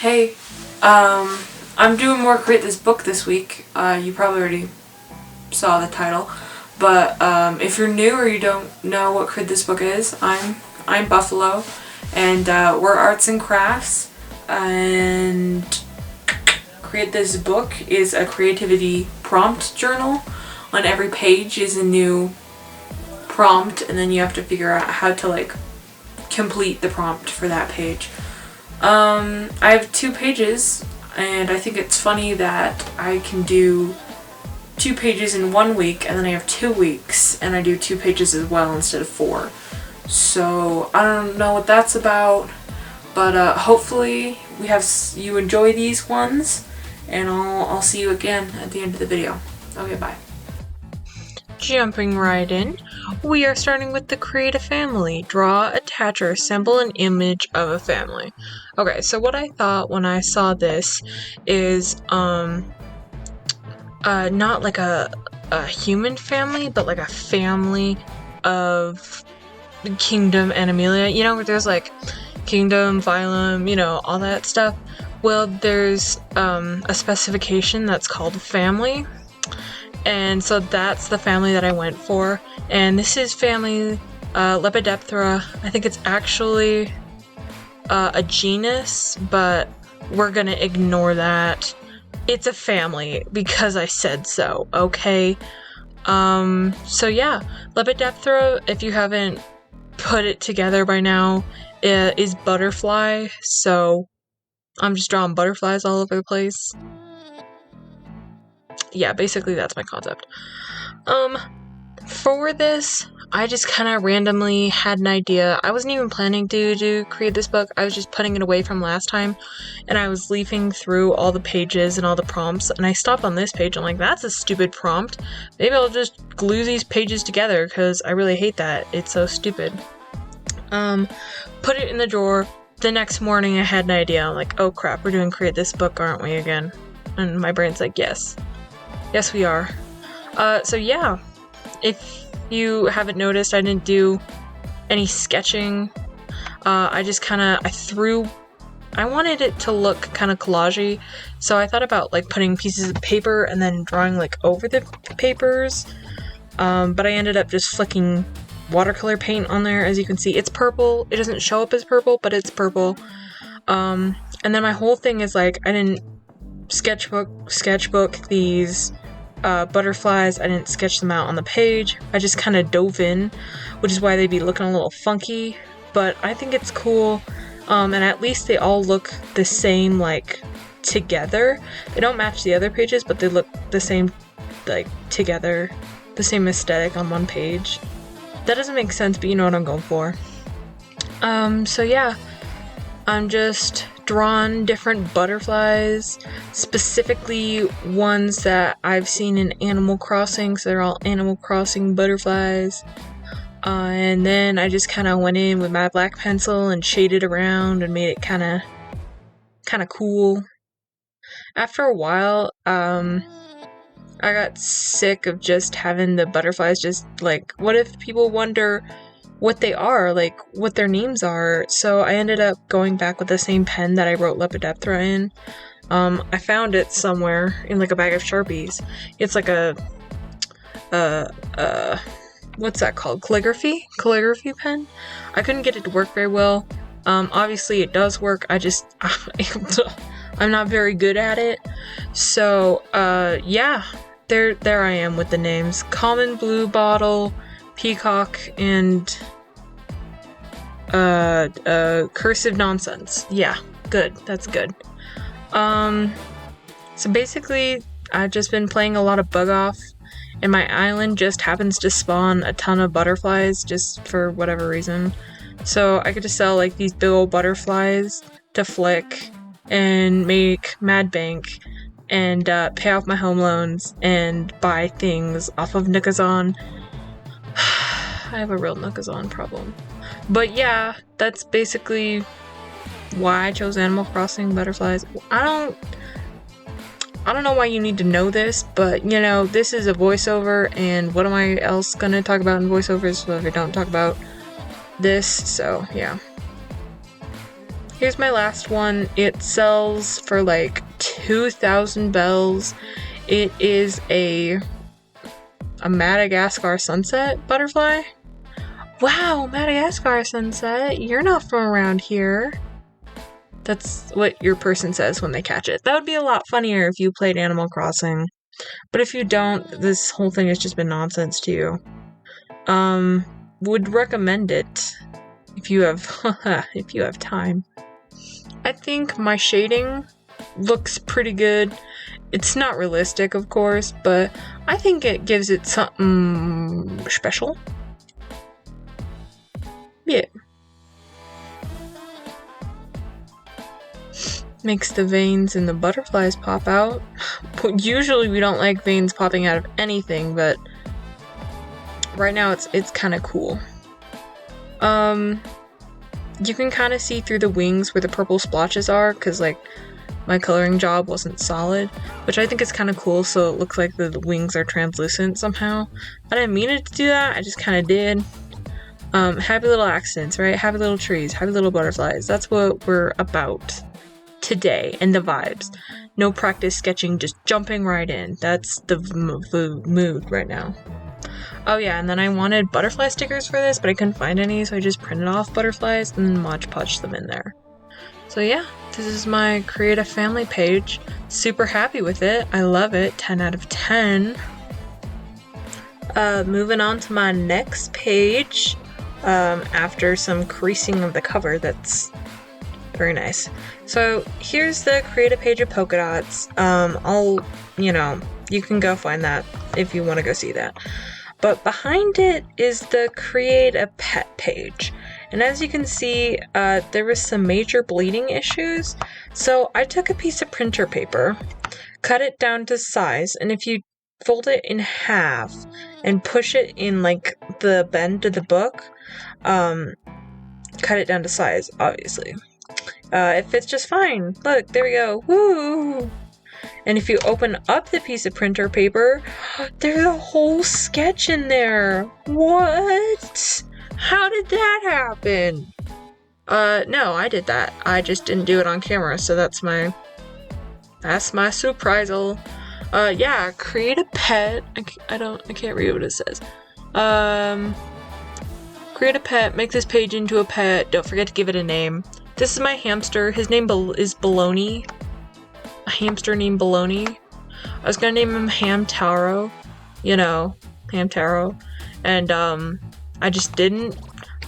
Hey, I'm doing more Create This Book this week. You probably already saw the title, but if you're new or you don't know what Create This Book is, I'm Buffalo, and we're arts and crafts, and Create This Book is a creativity prompt journal. On every page is a new prompt, and then you have to figure out how to complete the prompt for that page. I have 2 pages, and I think it's funny that I can do 2 pages in 1 week, and then I have 2 weeks, and I do 2 pages as well instead of 4. So I don't know what that's about, but hopefully you enjoy these ones, and I'll see you again at the end of the video. Okay, bye. Jumping right in, we are starting with the create a family. Draw, attach, or assemble an image of a family. Okay, so what I thought when I saw this is not like a human family, but like a family of Kingdom and Amelia. You know, where there's like Kingdom, Phylum, you know, all that stuff. Well, there's a specification that's called family. And so that's the family that I went for. And this is family Lepidoptera. I think it's actually a genus, but we're gonna ignore that. It's a family because I said so, okay? So yeah, Lepidoptera, if you haven't put it together by now, is butterfly. So I'm just drawing butterflies all over the place. Yeah, basically that's my concept. For this, I just kind of randomly had an idea. I wasn't even planning to create this book. I was just putting it away from last time, and I was leafing through all the pages and all the prompts, and I stopped on this page. I'm like, that's a stupid prompt. Maybe I'll just glue these pages together, because I really hate that. It's so stupid. Put it in the drawer. The next morning, I had an idea. I'm like, oh crap, we're doing create this book, aren't we, again? And my brain's like, yes. Yes, we are. So yeah, if you haven't noticed, I didn't do any sketching. I just I wanted it to look kind of collagey, so I thought about putting pieces of paper and then drawing over the papers. But I ended up just flicking watercolor paint on there. As you can see, it's purple. It doesn't show up as purple, but it's purple. And then my whole thing is I didn't sketchbook these butterflies. I didn't sketch them out on the page. I just kind of dove in, which is why they'd be looking a little funky, but I think it's cool. And at least they all look the same, together. They don't match the other pages, but they look the same, together. The same aesthetic on one page. That doesn't make sense, but you know what I'm going for. So yeah, I'm just drawn different butterflies, specifically ones that I've seen in Animal Crossing, so they're all Animal Crossing butterflies. And then I just kind of went in with my black pencil and shaded around and made it kind of cool. After a while, I got sick of just having the butterflies just what if people wonder what they are, what their names are. So I ended up going back with the same pen that I wrote Lepidoptera in. I found it somewhere in a bag of Sharpies. It's what's that called? Calligraphy pen. I couldn't get it to work very well. Obviously it does work. I'm not very good at it. So yeah, there I am with the names. Common blue bottle, peacock, and cursive nonsense. Yeah, good. That's good. So basically, I've just been playing a lot of Bug Off, and my island just happens to spawn a ton of butterflies just for whatever reason. So I could just sell these big old butterflies to Flick and make mad bank and pay off my home loans and buy things off of Nookazon. I have a real Nookazon problem. But yeah, that's basically why I chose Animal Crossing butterflies. I don't know why you need to know this, but this is a voiceover, and what am I else gonna talk about in voiceovers if I don't talk about this? So yeah. Here's my last one. It sells for like 2,000 bells. It is a Madagascar sunset butterfly. Wow, Madagascar sunset. You're not from around here. That's what your person says when they catch it. That would be a lot funnier if you played Animal Crossing. But if you don't, this whole thing has just been nonsense to you. Would recommend it if you have if you have time. I think my shading looks pretty good. It's not realistic, of course, but I think it gives it something special. Yeah. Makes the veins and the butterflies pop out. Usually we don't like veins popping out of anything, but right now it's kind of cool. You can kind of see through the wings where the purple splotches are, because like my coloring job wasn't solid, which I think is kind of cool, so it looks like the wings are translucent somehow. I didn't mean it to do that, I just kind of did. Happy little accidents, right? Happy little trees, happy little butterflies. That's what we're about today, and the vibes. No practice sketching, just jumping right in. That's the mood right now. Oh yeah, and then I wanted butterfly stickers for this, but I couldn't find any, so I just printed off butterflies and Mod Podged them in there. So yeah, this is my Creative Family page. Super happy with it. I love it. 10 out of 10. Moving on to my next page. After some creasing of the cover, that's very nice. So here's the create a page of polka dots. You can go find that if you want to go see that. But behind it is the create a pet page. And as you can see, there was some major bleeding issues. So I took a piece of printer paper, cut it down to size, and if you fold it in half and push it in like the bend of the book, cut it down to size, obviously. It fits just fine. Look, there we go. Woo! And if you open up the piece of printer paper, there's a whole sketch in there. What? How did that happen? No, I did that. I just didn't do it on camera, so that's my surprisal. Yeah, create a pet. I can't read what it says. Create a pet, make this page into a pet. Don't forget to give it a name. This is my hamster. His name is Baloney. A hamster named Baloney. I was gonna name him Ham Taro. Ham Taro. And, I just didn't.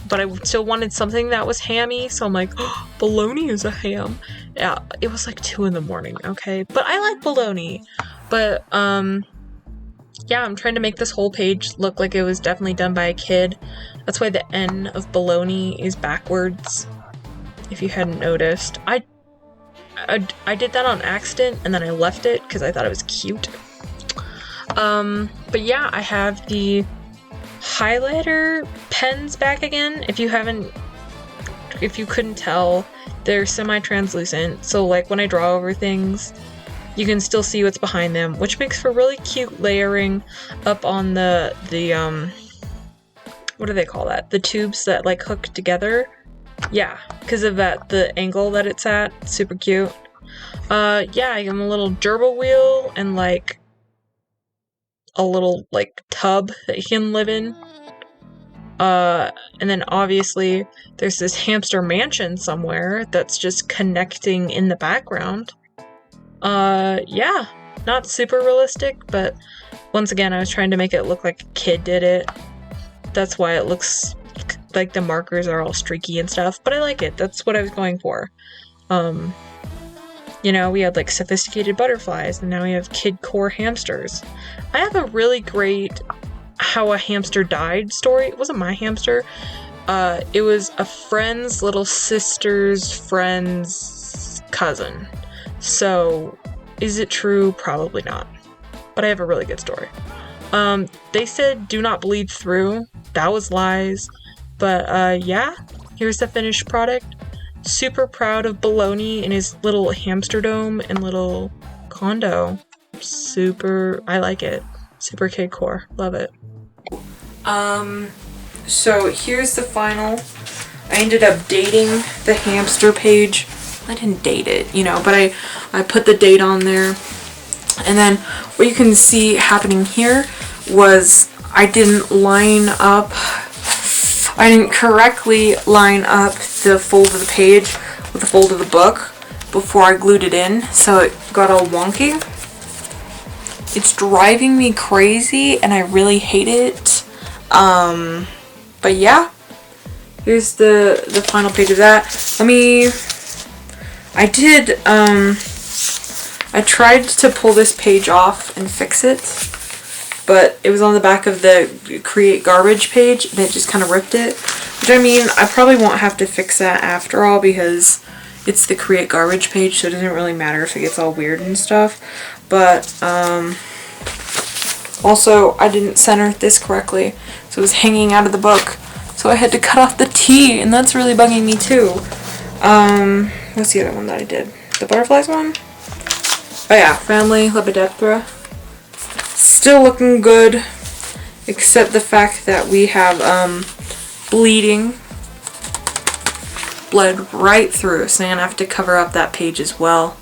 But I still wanted something that was hammy, so I'm like, oh, bologna is a ham. Yeah, it was like 2 in the morning, okay? But I like bologna. But, yeah, I'm trying to make this whole page look like it was definitely done by a kid. That's why the N of bologna is backwards, if you hadn't noticed. I did that on accident, and then I left it because I thought it was cute. But yeah, I have the highlighter pens back again. If you couldn't tell, they're semi-translucent, so like when I draw over things, you can still see what's behind them, which makes for really cute layering up on the what do they call that? The tubes that like hook together. Yeah, because of the angle that it's at. Super cute. Yeah, I got a little gerbil wheel and like a little like tub that you can live in. And then obviously there's this hamster mansion somewhere that's just connecting in the background. Yeah, not super realistic, but once again, I was trying to make it look like a kid did it. That's why it looks like the markers are all streaky and stuff, but I like it. That's what I was going for. We had like sophisticated butterflies, and now we have kid core hamsters. I have a really great how a hamster died story. It wasn't my hamster. It was a friend's little sister's friend's cousin. So, is it true? Probably not. But I have a really good story. They said do not bleed through. That was lies. But, yeah, here's the finished product. Super proud of Baloney in his little hamster dome and little condo. I like it. Super kid core. Love it. So here's the final. I ended up dating the hamster page. I didn't date it, you know, but I put the date on there. And then what you can see happening here was I didn't correctly line up the fold of the page with the fold of the book before I glued it in, so it got all wonky. It's driving me crazy and I really hate it. But yeah, here's the final page of that. I tried to pull this page off and fix it, but it was on the back of the Create Garbage page and it just kind of ripped it. Which, I mean, I probably won't have to fix that after all because it's the Create Garbage page, so it doesn't really matter if it gets all weird and stuff. But, also, I didn't center this correctly, so it was hanging out of the book. So I had to cut off the T, and that's really bugging me too. What's the other one that I did? The butterflies one? Oh yeah, Family Lepidoptera. Still looking good, except the fact that we have bleeding. Bled right through, so I'm gonna have to cover up that page as well.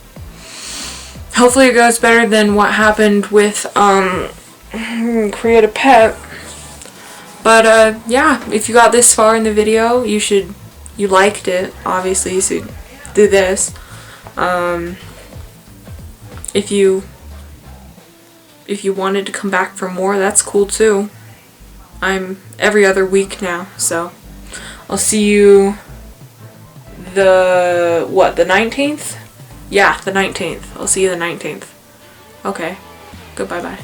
Hopefully it goes better than what happened with Create a Pet. But yeah, if you got this far in the video, you liked it, obviously, so do this. If you wanted to come back for more, that's cool too. I'm every other week now, so I'll see you the 19th? Yeah, the 19th. I'll see you the 19th. Okay. Goodbye bye.